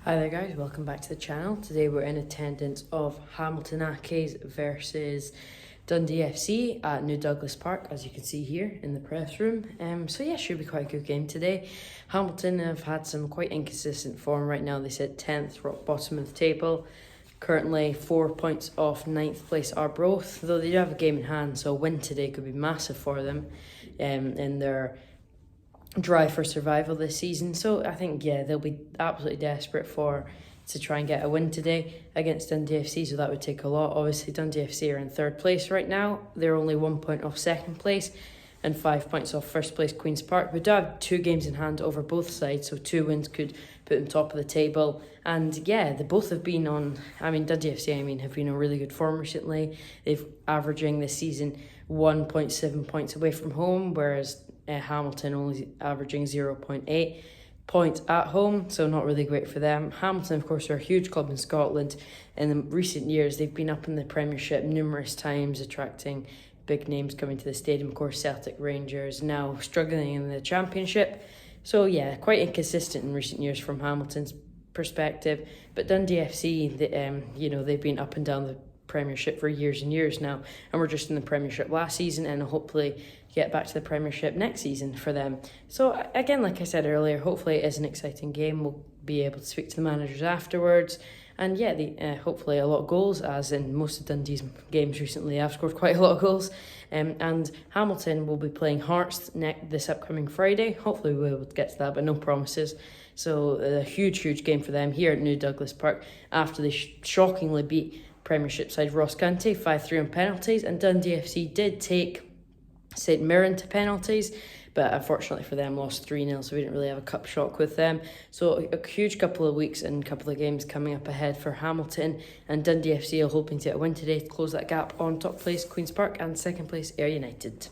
Hi there guys, welcome back to the channel. Today we're in attendance of Hamilton Accies versus Dundee FC at New Douglas Park, as you can see here in the press room. So yeah, should be quite a good game today. Hamilton have had some quite inconsistent form right now. They sit 10th, rock bottom of the table. Currently 4 points off 9th place Arbroath, though they do have a game in hand, so a win today could be massive for them in their drive for survival this season. So I think, yeah, they'll be absolutely desperate to try and get a win today against Dundee FC, so that would take a lot. Obviously Dundee FC are in 3rd place right now. They're only 1 point off 2nd place and 5 points off 1st place Queen's Park. We do have 2 games in hand over both sides, so 2 wins could put them top of the table. And yeah, they both have been on, Dundee FC have been on really good form recently. They've averaging this season 1.7 points away from home, whereas Hamilton only averaging 0.8 points at home, so not really great for them. Hamilton, of course, are a huge club in Scotland. In the recent years, they've been up in the Premiership numerous times, attracting big names coming to the stadium. Of course, Celtic, Rangers, now struggling in the Championship. So yeah, quite inconsistent in recent years from Hamilton's perspective. But Dundee FC, they've been up and down the Premiership for years and years now, and we're just in the Premiership last season and hopefully get back to the Premiership next season for them. So again, like I said earlier, hopefully it is an exciting game. We'll be able to speak to the managers afterwards, and yeah, hopefully a lot of goals, as in most of Dundee's games recently have scored quite a lot of goals. And Hamilton will be playing Hearts this upcoming Friday. Hopefully we'll be able to get to that, but no promises. So a huge game for them here at New Douglas Park after they shockingly beat Premiership side Ross County 5-3 on penalties, and Dundee FC did take St Mirren to penalties, but unfortunately for them lost 3-0, so we didn't really have a cup shock with them. So a huge couple of weeks and couple of games coming up ahead for Hamilton, and Dundee FC are hoping to get a win today to close that gap on top place Queen's Park and 2nd place Ayr United.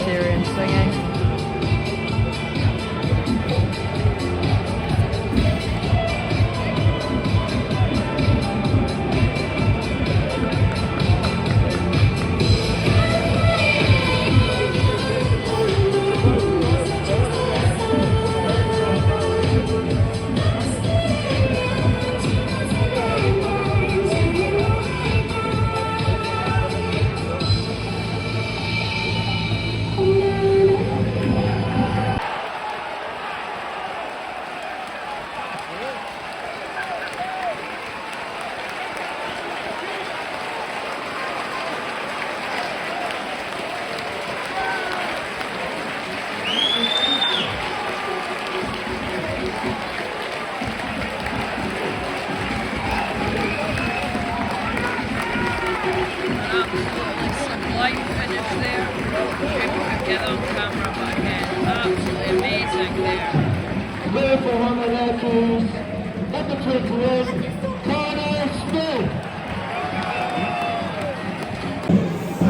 Syrian singing.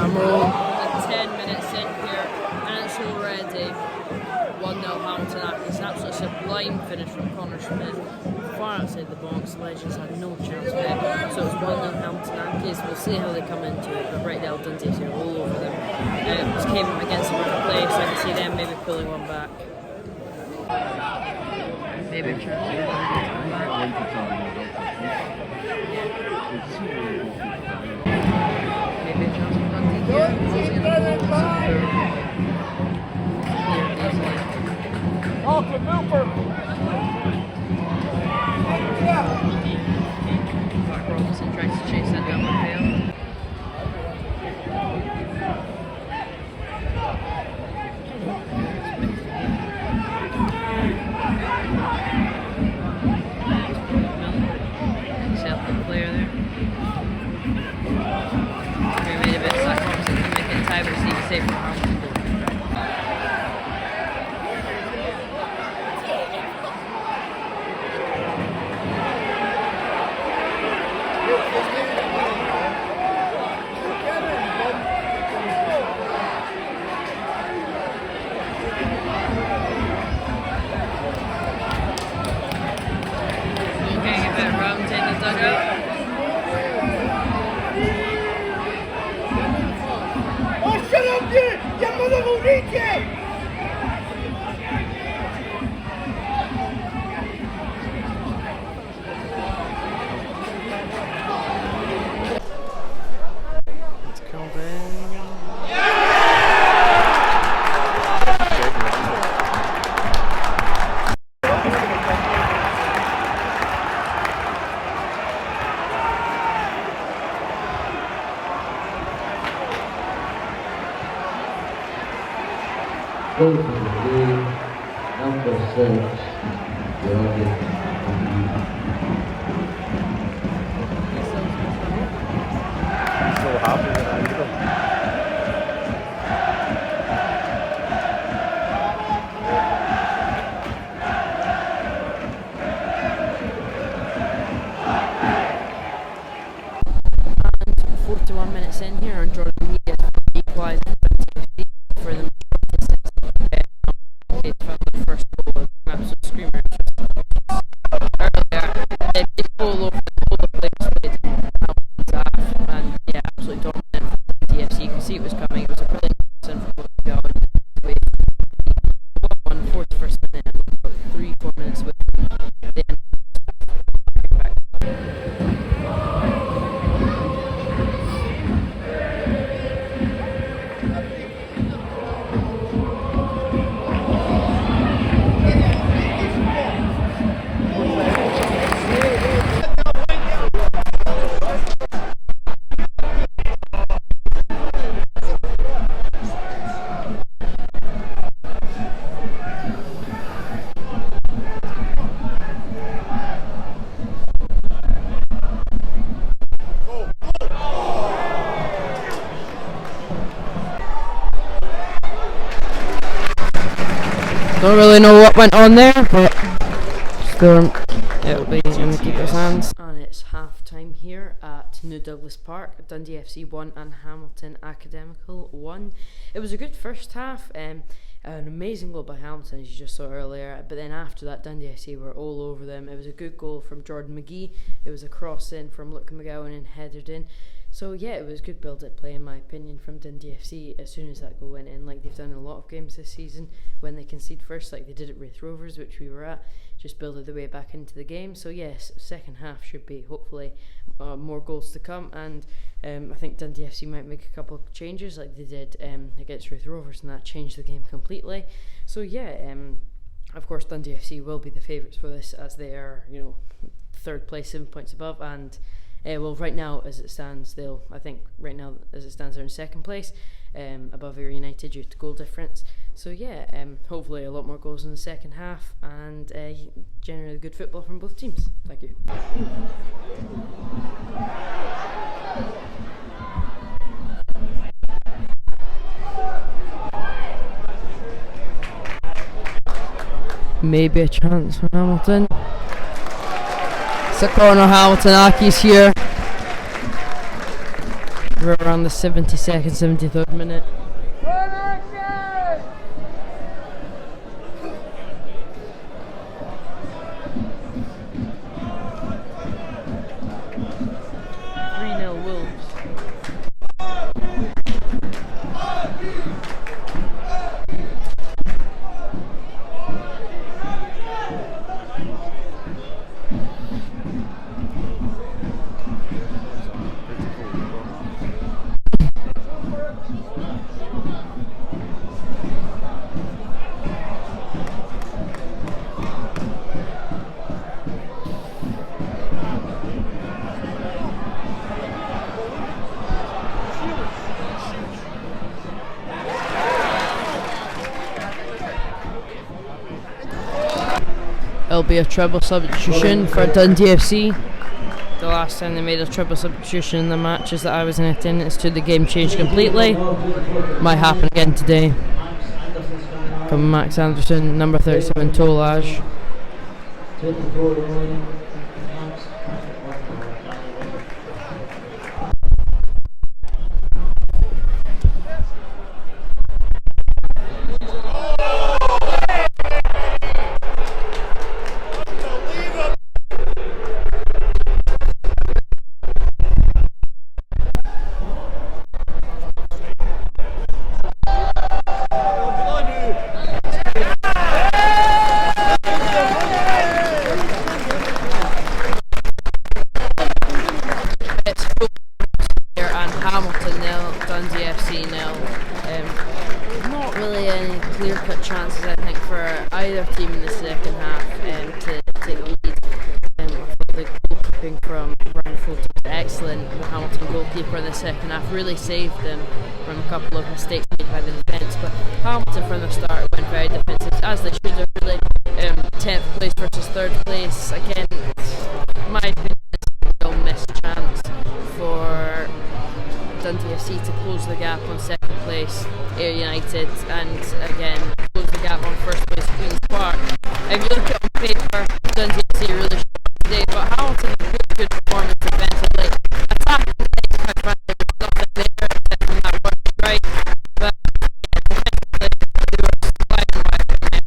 We're 10 minutes in here and it's already 1-0 Hamilton Accies. An absolute sublime finish from Connor Smith. Far outside the box, the Legends had no chance there. So it's 1-0 Hamilton Accies. We'll see how they come into it, but right now Dundee are all over them. Just came against them in a play, so I can see them maybe pulling one back. Maybe trying to get one back. Maybe a chance for Dundee here. Off the Milford! save for Hamilton. Getting a bit round in the dugout. It's called Ultimately, after search, So happy that I did it. And 41 minutes in here, and Jordan Lee equalised for them. From the first goal, absolute screamer. Earlier, they all over the place played Hamilton's half, and yeah, absolutely dominant for the DFC. You can see it was coming. It was a brilliant in from Portugal. 41st minute, and about 3-4 minutes with the end. Don't really know what went on there, but still it'll be in the keeper's hands. And it's half time here at New Douglas Park. Dundee FC 1 and Hamilton Academical 1. It was a good first half. An amazing goal by Hamilton, as you just saw earlier, but then after that Dundee FC were all over them. It was a good goal from Jordan McGee. It was a cross in from Luke McGowan and headed in. So yeah, it was good build-up play in my opinion from Dundee FC as soon as that goal went in, like they've done in a lot of games this season when they concede first, like they did at Wraith Rovers, which we were at, just builded the way back into the game. So yes, second half should be hopefully more goals to come, and I think Dundee FC might make a couple of changes like they did against Wraith Rovers, and that changed the game completely. So yeah, of course Dundee FC will be the favourites for this as they are, you know, third place, 7 points above, and well, right now as it stands, they're in second place, above Ayr United due to goal difference. So yeah, hopefully a lot more goals in the second half, and generally good football from both teams. Thank you. Maybe a chance for Hamilton. It's a corner, Hamilton. Aki's here. We're around the 72nd, 73rd minute. 3-0 Wolves. It'll be a treble substitution for Dundee FC. the last time they made a triple substitution in the matches that I was in attendance to, the game changed completely. Might happen again today. From Max Anderson, number 37, Tolaj. 24 Max. Hamilton nil, Dundee FC nil. Not really any clear-cut chances, I think, for either team in the second half to take the lead. I thought the goalkeeping from Ryan Fulton was excellent. The Hamilton goalkeeper in the second half really saved them from a couple of mistakes made by the defence. But Hamilton from the start went very defensive, as they should have really. 10th place versus 3rd place. Again, in my opinion, it's a real missed chance for Dundee FC to close the gap on 2nd place, Ayr United, and again close the gap on 1st place, Queen's Park. If you look at it on paper, Dundee FC really showed today, but Hamilton had a good performance defensively. Attacking play, quite frankly, there was nothing there, and that worked right, but defensively, they were sliding by from there.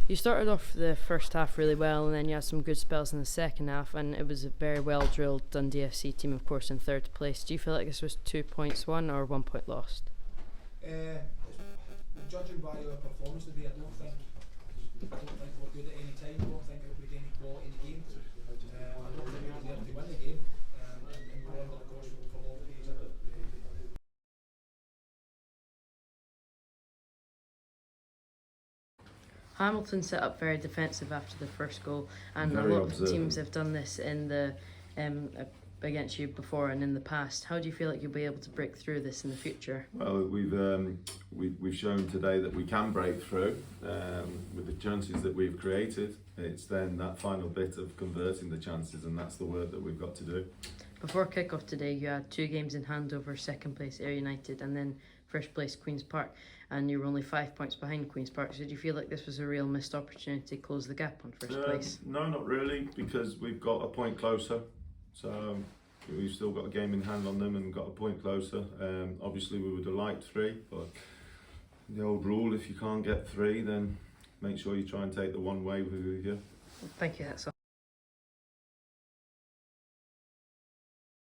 You started off the first half really well, and then you had some good spells in the second half, and it was a very well drilled Dundee FC team, of course, in 3rd place. Do you feel like this was 2 points won or 1 point lost? Judging by our performance today, I don't think we're good at any time. I don't think we had any quality in the game. I don't think we deserved to win the game. And we're under the course for all the Hamilton set up very defensive after the first goal, and Very a lot observant. of teams have done this in the against you before and in the past. How do you feel like you'll be able to break through this in the future? Well, we've shown today that we can break through with the chances that we've created. It's then that final bit of converting the chances, and that's the work that we've got to do. Before kick-off today, you had 2 games in hand over 2nd place Ayr United and then 1st place Queen's Park, and you were only 5 points behind Queen's Park. So do you feel like this was a real missed opportunity to close the gap on 1st place? No, not really, because we've got a point closer. So we've still got a game in hand on them and got a point closer. Obviously we would have liked 3, but the old rule, if you can't get 3, then make sure you try and take the one way with you. Thank you, that's all.